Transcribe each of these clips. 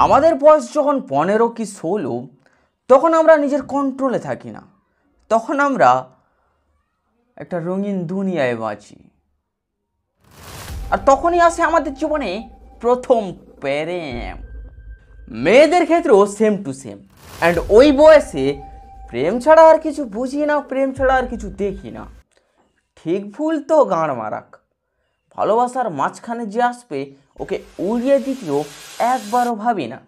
আমাদের বয়স যখন 15 কি 16 তখন আমরা নিজের কন্ট্রোলে থাকি না, তখন আমরা একটা রঙিন দুনিয়ায় বাঁচি। আর তখনই আসে আমাদের জীবনে প্রথম প্রেম। মেয়েদের ক্ষেত্রেও সেম টু সেম। অ্যান্ড ওই বয়সে প্রেম ছাড়া আর কিছু বুঝি না, প্রেম ছাড়া আর কিছু দেখি না। ঠিক ভুল তো গাঁড় মারাক, ভালোবাসার মাঝখানে যে আসবে ওকে উড়িয়ে দিতেও একবারও ভাবি না।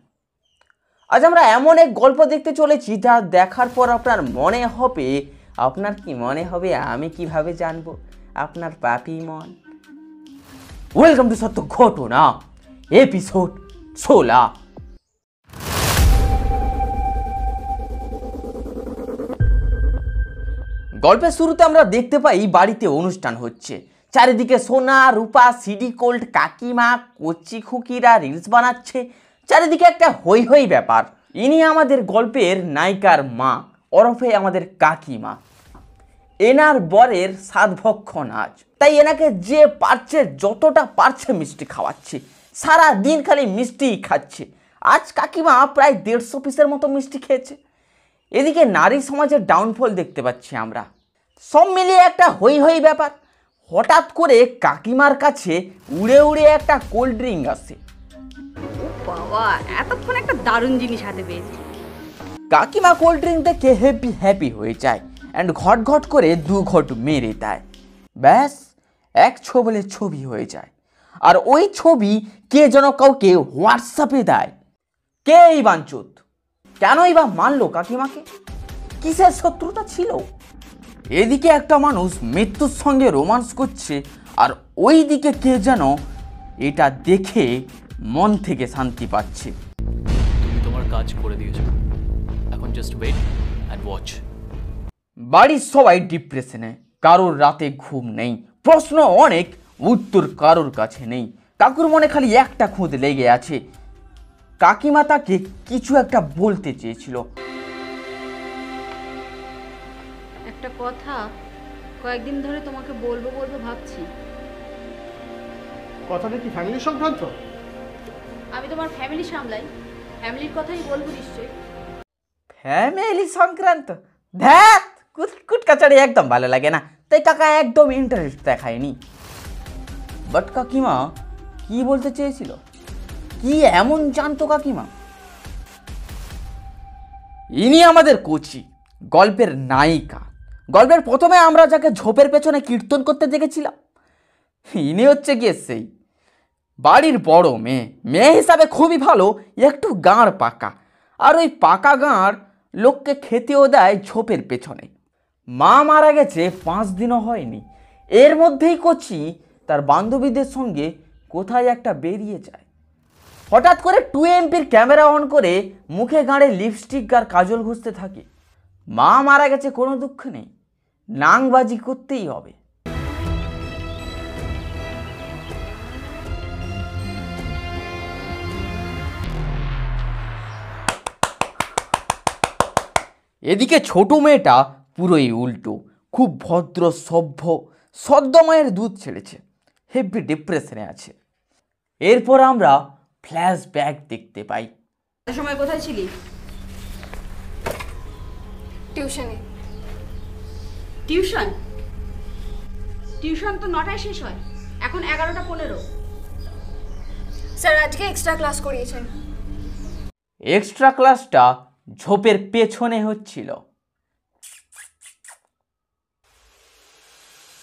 আজ আমরা এমন এক গল্প দেখতে চলেছি যা দেখার পর আপনার মনে হবে, আপনার কি মনে হবে আমি কিভাবে জানবো, আপনার পাপি মন। ওয়েলকাম টু সত্য ঘটনা এপিসোড 16। গল্পের শুরুতে আমরা দেখতে পাই বাড়িতে অনুষ্ঠান হচ্ছে। চারিদিকে সোনা রূপা সিডি কোল্ড, কাকিমা কচি খুকিরা রিলস বানাচ্ছে। চারিদিকে একটা হই হই ব্যাপার। ইনি আমাদের গল্পের নায়িকার মা, ওরফে আমাদের কাকিমা। এনার বরের সাধভক্ষণ আজ, তাই এনাকে যে পারছে যতটা পারছে মিষ্টি খাওয়াচ্ছে। সারা দিন খালি মিষ্টিই খাচ্ছে। আজ কাকিমা প্রায় 150 পিসের মতো মিষ্টি খেয়েছে। এদিকে নারী সমাজের ডাউনফল দেখতে পাচ্ছি আমরা। সব মিলিয়ে একটা হই হই ব্যাপার। হঠাৎ করে কাকিমার কাছে উড়ে উড়ে একটা কোল্ড ড্রিঙ্ক আসে। ও বাবা, এতক্ষণ একটা দারুণ জিনিস হাতে পেয়েছি। কাকিমা কোল্ড ড্রিঙ্ক দেখে হ্যাপি হয়ে যায় অ্যান্ড ঘট ঘট করে 2 ঘট মেরে দেয়। ব্যাস এক ছবলে ছবি হয়ে যায়। আর ওই ছবি কে যেন কাউকে হোয়াটসঅ্যাপে দেয়। কে এই বাঞ্চুত? কেনই বা মানলো কাকিমাকে? কিসের শত্রুতা ছিল? এদিকে একটা মানুষ মৃত্যুর সঙ্গে রোমান্স করছে, আর ওই দিকে কে যেন এটা দেখে মন থেকে শান্তি পাচ্ছে। তুমি তোমার কাজ করে দিয়েছো, এখন জাস্ট ওয়েট অ্যান্ড ওয়াচ। বাড়ির সবাই ডিপ্রেশনে, কারোর রাতে ঘুম নেই, প্রশ্ন অনেক, উত্তর কারোর কাছে নেই। কাকুর মনে খালি একটা খুঁত লেগে আছে। কাকিমা তাকে কিছু একটা বলতে চেয়েছিল। একটা কথা কয়েকদিন ধরে তোমাকে বলবো ভাবছি। কথাটা কি ফ্যামিলি সংক্রান্ত? আমি তোমার ফ্যামিলি সামলাই, ফ্যামিলির কথাই বলবো নিশ্চয়ই। ফ্যামিলি সংক্রান্ত? ধ্যাত, কুটকাচাড়ি একদম ভালো লাগে না, তাই কাকা একদম ইন্টারেস্ট দেখায়নি। বাট কাকিমা কি বলতে চেয়েছিল, কি এমন জানতো কাকিমা? ইনি আমাদের কোচি, গল্পের নায়িকা। গল্পের প্রথমে আমরা যাকে ঝোপের পেছনে কীর্তন করতে দেখেছিলাম, ইনি হচ্ছে গিয়ে সেই বাড়ির বড় মেয়ে। মেয়ে হিসাবে খুবই ভালো, একটু গাঁড় পাকা। আর ওই পাকা গাঁড় লোককে খেতেও দেয় ঝোপের পেছনে। মা মারা গেছে 5 দিনও হয়নি, এর মধ্যেই কোচি তার বান্ধবীদের সঙ্গে কোথায় একটা বেরিয়ে যায়। হঠাৎ করে 2MP ক্যামেরা অন করে মুখে গাঁড়ে লিপস্টিক আর কাজল ঘষতে থাকে। মা মারা গেছে, কোনো দুঃখ নেই, নাংবাজি করতেই হবে। এদিকে ছোট মেয়েটা পুরোই উল্টো, খুব ভদ্র সভ্য, সদ্য মায়ের দুধ ছেড়েছে, হেভি ডিপ্রেশনে আছে। এরপর আমরা ফ্ল্যাশব্যাক দেখতে পাই। সময় কোথায় ছিলি? টিউশনে। টিউশন? টিউশন তো 9টায় শেষ হয়, এখন 11টা 15। স্যার আজকে এক্সট্রা ক্লাস করিয়েছেন। এক্সট্রা ক্লাসটা ঝোপের পেছনে হচ্ছিল।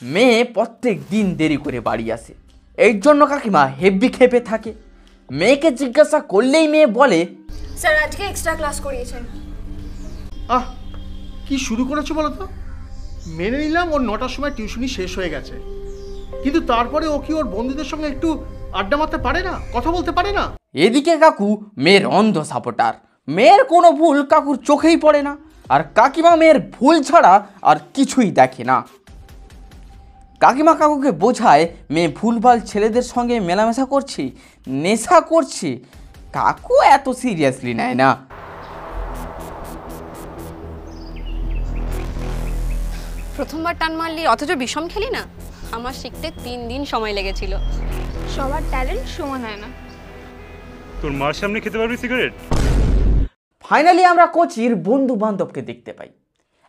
মেয়ে প্রত্যেক দিন দেরি করে বাড়ি আসে, এর জন্য কাকিমা হেভি খেপে থাকে। মেয়েকে জিজ্ঞাসা করলেই মেয়ে বলে, স্যার আজকে এক্সট্রা ক্লাস করিয়েছেন। কি শুরু করেছো বলো তো? মেনে নিলাম ওর 9টার সময় টিউশনি শেষ হয়ে গেছে, কিন্তু তারপরে ও কি ওর বন্ধুদের সঙ্গে একটু আড্ডা মারতে পারে না, কথা বলতে পারে না? এদিকে কাকু মেয়ের অন্ধ সাপোর্টার। মেয়ের কোনো ভুল কাকুর চোখেই পড়ে না, আর কাকিমা মেয়ের ভুল ছাড়া আর কিছুই দেখে না। কাকিমা কাকুকে বোঝায় মেয়ে ভুলভাল ছেলেদের সঙ্গে মেলামেশা করছে, নেশা করছে। কাকু এত সিরিয়াসলি নেয় না। প্রথমবার টান মারলি অথচ বিষম খেলি না? আমার শিখতে 3 দিন সময় লেগেছিল। সবার ট্যালেন্ট সমান হয় না। তোর মার সামনে খেতে পারবি সিগারেট? ফাইনালি আমরা কোচির বন্ধু বান্ধবকে দেখতে পাই।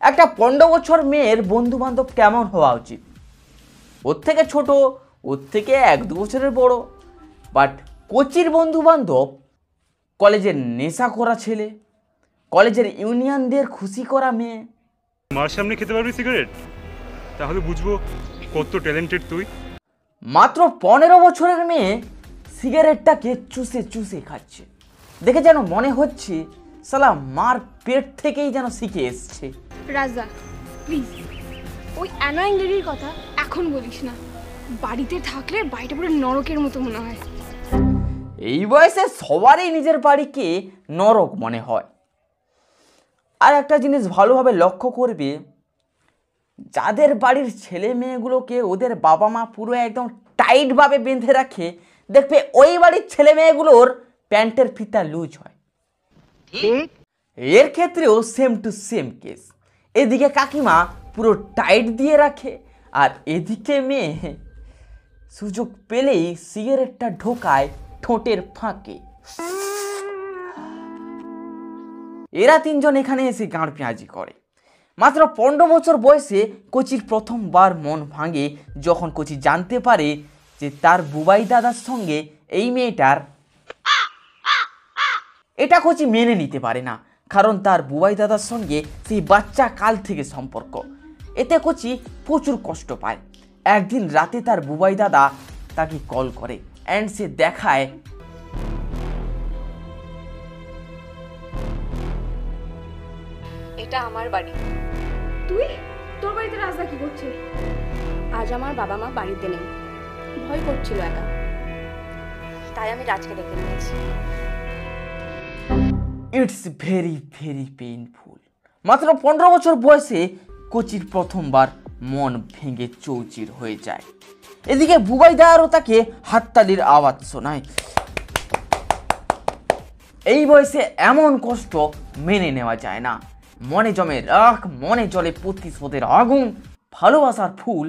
একটা 15 বছর মেয়ের বন্ধু বান্ধব কেমন হওয়া উচিত? ওর থেকে ছোট, ওর থেকে 1-2 বছরের বড়। বাট কোচির বন্ধু বান্ধব কলেজের নেশা করা ছেলে, কলেজের ইউনিয়নদের খুশি করা মেয়ে। মার সামনে খেতে পারবি সিগারেট? তাহলে বুঝবো কত ট্যালেন্টেড তুই। মাত্র 15 বছরের মেয়ে সিগারেটটাকে চুষে চুষে খাচ্ছে। দেখে যেন মনে হচ্ছে সালা মার পেট থেকেই যেন শিখে এসছে। রাজা প্লিজ ওই অ্যানোয়িং লেডির কথা এখন বলিস না। বাড়িতে থাকলে বাড়িটা পুরো নরকের মতো মনে হয়। এই বয়সে সবারই নিজের বাড়িকে নরক মনে হয়। আর একটা জিনিস ভালোভাবে লক্ষ্য করবে, যাদের বাড়ির ছেলে মেয়েগুলোকে ওদের বাবা মা পুরো একদম টাইটভাবে বেঁধে রাখে, দেখবে ওই বাড়ির ছেলে মেয়েগুলোর প্যান্টের ফিতা লুজ হয়। এর ক্ষেত্রেও সেম টু সেম কেস। এদিকে কাকিমা পুরো টাইট দিয়ে রাখে, আর এদিকে মেয়ে সুযোগ পেলেই সিগারেটটা ঢোকায় ঠোঁটের ফাঁকে। এরা তিনজন এখানে এসে গাঁড় পেঁয়াজি করে। মাত্র 15 বছর বয়সে কোচির প্রথমবার মন ভাঙে যখন কোচি জানতে পারে যে তার বুবাই দাদার সঙ্গে এই মেয়েটার। এটা কোচি মেনে নিতে পারে না, কারণ তার বুবাই দাদার সঙ্গে সেই বাচ্চা কাল থেকে সম্পর্ক। এতে কোচি প্রচুর কষ্ট পায়। একদিন রাতে তার বুবাই দাদা তাকে কল করে অ্যান্ড সে দেখায় এটা আমার বাড়ি। তুই তোর বাড়িতে রাজা কি করছে? আজ আমার বাবা মা বাড়িতে নেই, ভয় করছিল একা, তাই আমি রাজকে ডেকে নিয়েছি। It's very very painful. মাত্র 15 বছর বয়সে কোচির প্রথমবার মন ভেঙে চৌচির হয়ে যায়। এদিকে বুবাই দাঁড়ও তাকে হাততালির আওয়াজ শোনায়। এই বয়সে এমন কষ্ট মেনে নেওয়া যায় না। মনে জমে রাগ, মনে জ্বলে প্রতিশোধের আগুন। ভালোবাসার ফুল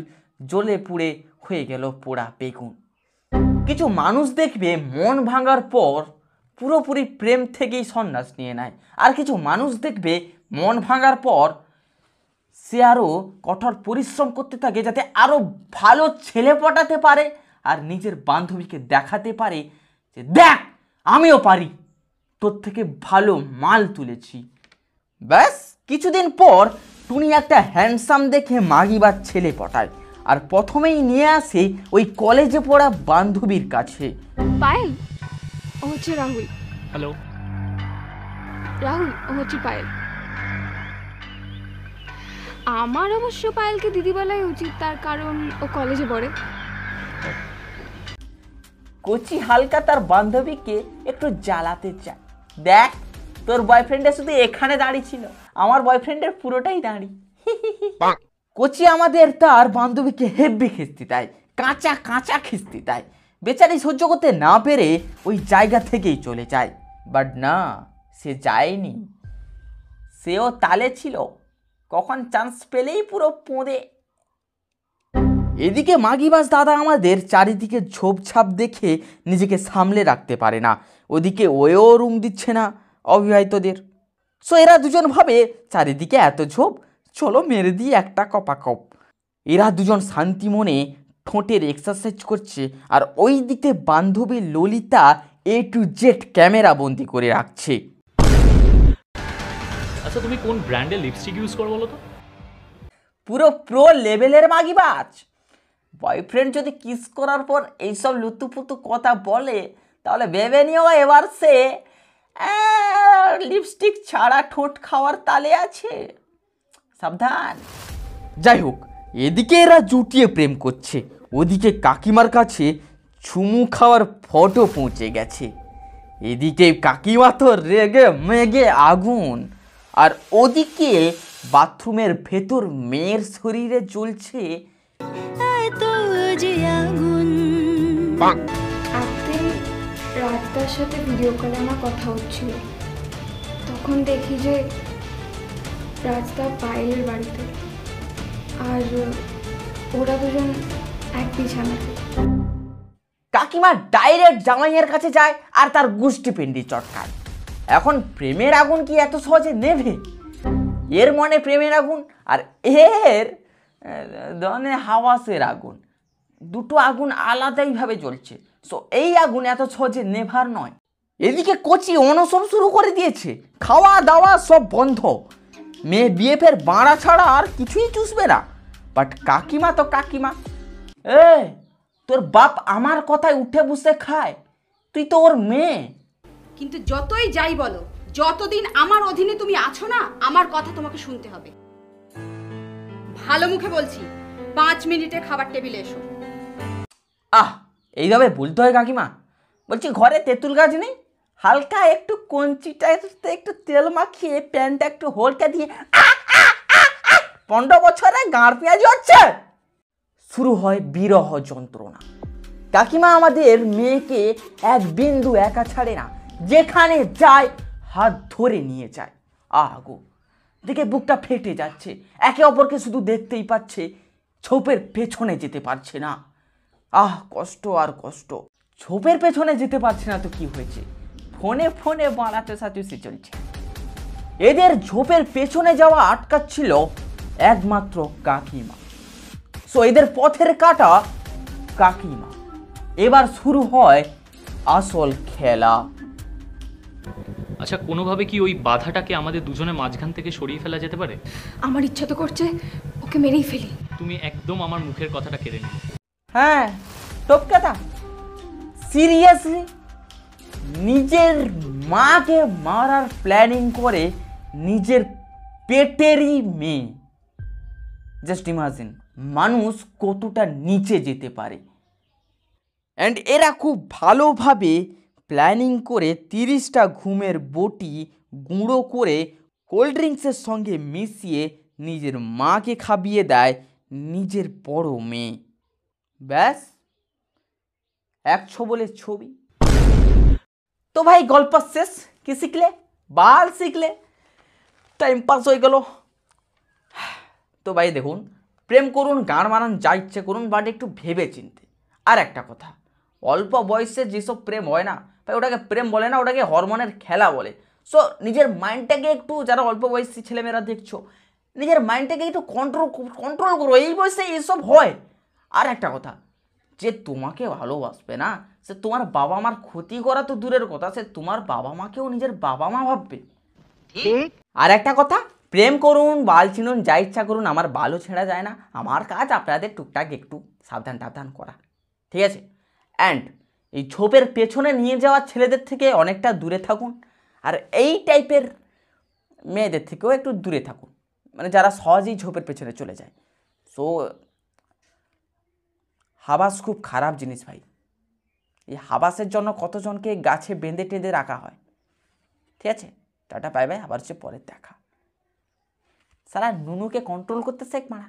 জ্বলে পুড়ে হয়ে গেল পোড়া বেগুন। কিছু মানুষ দেখবে মন ভাঙার পর পুরোপুরি প্রেম থেকেই সন্ন্যাস নিয়ে নেয়, আর কিছু মানুষ দেখবে মন ভাঙার পর সে আরও কঠোর পরিশ্রম করতে থাকে যাতে আরও ভালো ছেলে পটাতে পারে আর নিজের বান্ধবীকে দেখাতে পারে যে দেখ আমিও পারি, তোর থেকে ভালো মাল তুলেছি। ব্যাস কিছুদিন পর টুনি একটা হ্যান্ডসাম দেখে মাগিবার ছেলে পটায়, আর প্রথমেই নিয়ে আসে ওই কলেজে পড়া বান্ধবীর কাছে। পায়েল, ও হচ্ছে রাহুল। হ্যালো। রাহুল, ও হচ্ছে পায়েল। আমার অবশ্য পায়েলকে দিদি বলাই উচিত, তার কারণ ও কলেজে পড়ে। কোচি হালকা তার বান্ধবীকে একটু জ্বালাতে চায়। দেখ তোর বয়ফ্রেন্ডের শুধু এখানে দাঁড়িয়ে ছিল, আমার বয়ফ্রেন্ডের পুরোটাই দাঁড়িয়ে। কোচি আমাদের তার বান্ধবীকে হেব্বি খিস্তি দেয়, কাঁচা কাঁচা খিস্তি দেয়। বেচারি সহ্য করতে না পেরে ওই জায়গা থেকেই চলে যায়। বাট না, সে যায়নি, সেও তালে ছিল, কখন চান্স পেলেই পুরো পোঁদে। এদিকে মাগিবাস দাদা আমাদের চারিদিকে ঝোপঝাপ দেখে নিজেকে সামলে রাখতে পারে না। ওদিকে ওয়েও রুম দিচ্ছে না অবিবাহিতদের। সো এরা দুজন ভাবে চারিদিকে এত ঝোপ, চলো মেরে দিই একটা কপাকপ। এরা দুজন শান্তি মনে ঠোঁটের এক্সারসাইজ করছে, আর ওই দিকে বান্ধবী Lalita A to Z camera বন্দি করে রাখছে। আচ্ছা তুমি কোন ব্র্যান্ডের লিপস্টিক ইউজ করো বলো তো? পুরো প্রো লেভেলের মাগিবাজ। বয়ফ্রেন্ড যদি কিস করার পর এইসব লুতুপুতু কথা বলে তাহলে ভেবে নিও এবার সে লিপস্টিক ছাড়া ঠোঁট খাওয়ার তালে আছে, সাবধান। যাই হোক, এদিকে এরা জুটিয়ে প্রেম করছে, ওদিকে কাকিমার কাছে চুমু খাওয়ার ফটো পৌঁছে গেছে। এদিকে কাকিমা তো রেগে মেগে আগুন, আর ওদিকে বাথরুমের ভেতর মেয়ের শরীরে জ্বলছে একদিন রাজদার সাথে ভিডিও কলে আমার কথা হচ্ছিল, তখন দেখি যে রাজদা পায়েলের বাড়িতে, আর ওরা দুজন এক বিছানাতে। কাকিমা ডাইরেক্ট জামাইয়ের কাছে যায় আর তার গুষ্টি পিন্ডি চটকায়। এখন প্রেমের আগুন কি এত সহজে নেভে? এর মনে প্রেমের আগুন আর এর ধনে হাওয়াসের আগুন, দুটো আগুন আলাদাইভাবে জ্বলছে। সো এই আগুন এত সহজে নেভার নয়। এদিকে কচি অনশন শুরু করে দিয়েছে, খাওয়া দাওয়া সব বন্ধ, মেয়ে বিএফের বাড়া ছাড়া আর কিছুই চুষবে না। বাট কাকিমা তো কাকিমা, তোর বাপ আমার কথায় উঠে বসে খায়, তুই তো ওর মেয়ে। কিন্তু যতই যাই বলো, যতদিন আমার অধীনে তুমি আছো না, আমার কথা তোমাকে শুনতে হবে। ভালো মুখে বলছি, 5 মিনিটে খাবার টেবিলে এসো। এইভাবে বলতে হয় কাকিমা? বলছি ঘরে তেঁতুল গাছ নেই? হালকা একটু কঞ্চিটাতে একটু তেল মাখিয়ে প্যানটা একটু হলকা দিয়ে 15 বছরে গাঁড় পেঁয়াজি হচ্ছে। শুরু হয় বিরহ যন্ত্রণা। কাকিমা আমাদের মেয়েকে এক বিন্দু একা ছাড়ে না, যেখানে যায় হাত ধরে নিয়ে যায়। গো, দেখে বুকটা ফেটে যাচ্ছে। একে অপরকে শুধু দেখতেই পাচ্ছে, ছোপের পেছনে যেতে পারছে না। কষ্ট আর কষ্ট। ছোপের পেছনে যেতে পারছে না তো কি হয়েছে, ফোনে ফোনে বাড়াতে সাচুসি চলছে। এদের ঝোপের পেছনে যাওয়া আটকাচ্ছিল একমাত্র কাকিমা। সো এদের পথের কাটা কাকিমা। এবার শুরু হয় আসল খেলা। আচ্ছা, কোনোভাবে কি ওই বাধাটাকে আমাদের দুজনের মাঝখান থেকে সরিয়ে ফেলা যেতে পারে? আমার ইচ্ছা তো করছে ওকে মেরেই ফেলি। তুমি একদম আমার মুখের কথাটা কেড়ে নিলে। হ্যাঁ, টপ কথা। সিরিয়াসলি নিজের মাকে মারার প্ল্যানিং করে নিজের পেটেরই মেয়ে। জাস্ট ইমাজিন মানুষ কতটা নিচে যেতে পারে। অ্যান্ড এরা খুব ভালোভাবে প্ল্যানিং করে 30টা ঘুমের বটি গুঁড়ো করে কোল্ড ড্রিঙ্কসের সঙ্গে মিশিয়ে নিজের মাকে খাইয়ে দেয় নিজের বড় মেয়ে। ব্যাস, 1 ছবলের ছবি। তো ভাই গল্প শেষ। কি শিখলে? বাল শিখলে, টাইম পাস হয়ে গেল। তো ভাই দেখুন, প্রেম করুন, গান মারান, যা ইচ্ছে করুন, বাট একটু ভেবে চিনতে। আর একটা কথা, অল্প বয়সে যেসব প্রেম হয় না ভাই, ওটাকে প্রেম বলে না, ওটাকে হরমোনের খেলা বলে। সো নিজের মাইন্ডটাকে একটু, যারা অল্প বয়সী ছেলেমেয়েরা দেখছো, নিজের মাইন্ডটাকে একটু কন্ট্রোল করো। এই বয়সে এইসব হয়। আর একটা কথা, যে তোমাকে ভালোবাসবে না, সে তোমার বাবা মার ক্ষতি করা তো দূরের কথা, সে তোমার বাবা মাকেও নিজের বাবা মা ভাববে। আর একটা কথা, প্রেম করুন, বাল চিনুন, যা ইচ্ছা করুন, আমার বালও ছেঁড়া যায় না। আমার কাজ আপনাদের টুকটাক একটু সাবধান টাবধান করা, ঠিক আছে? অ্যান্ড এই ঝোপের পেছনে নিয়ে যাওয়া ছেলেদের থেকে অনেকটা দূরে থাকুন। আর এই টাইপের মেয়েদের থেকেও একটু দূরে থাকুন, মানে যারা সহজেই ঝোপের পেছনে চলে যায়। সো হাবাস খুব খারাপ জিনিস ভাই। এই হাবাসের জন্য কতজনকে গাছে বেঁধে টেঁধে রাখা হয়। ঠিক আছে, টাটা, বাই বাই, আবার হচ্ছে পরের দেখা। সারা নুনুকে কন্ট্রোল করতে শেখ মারা।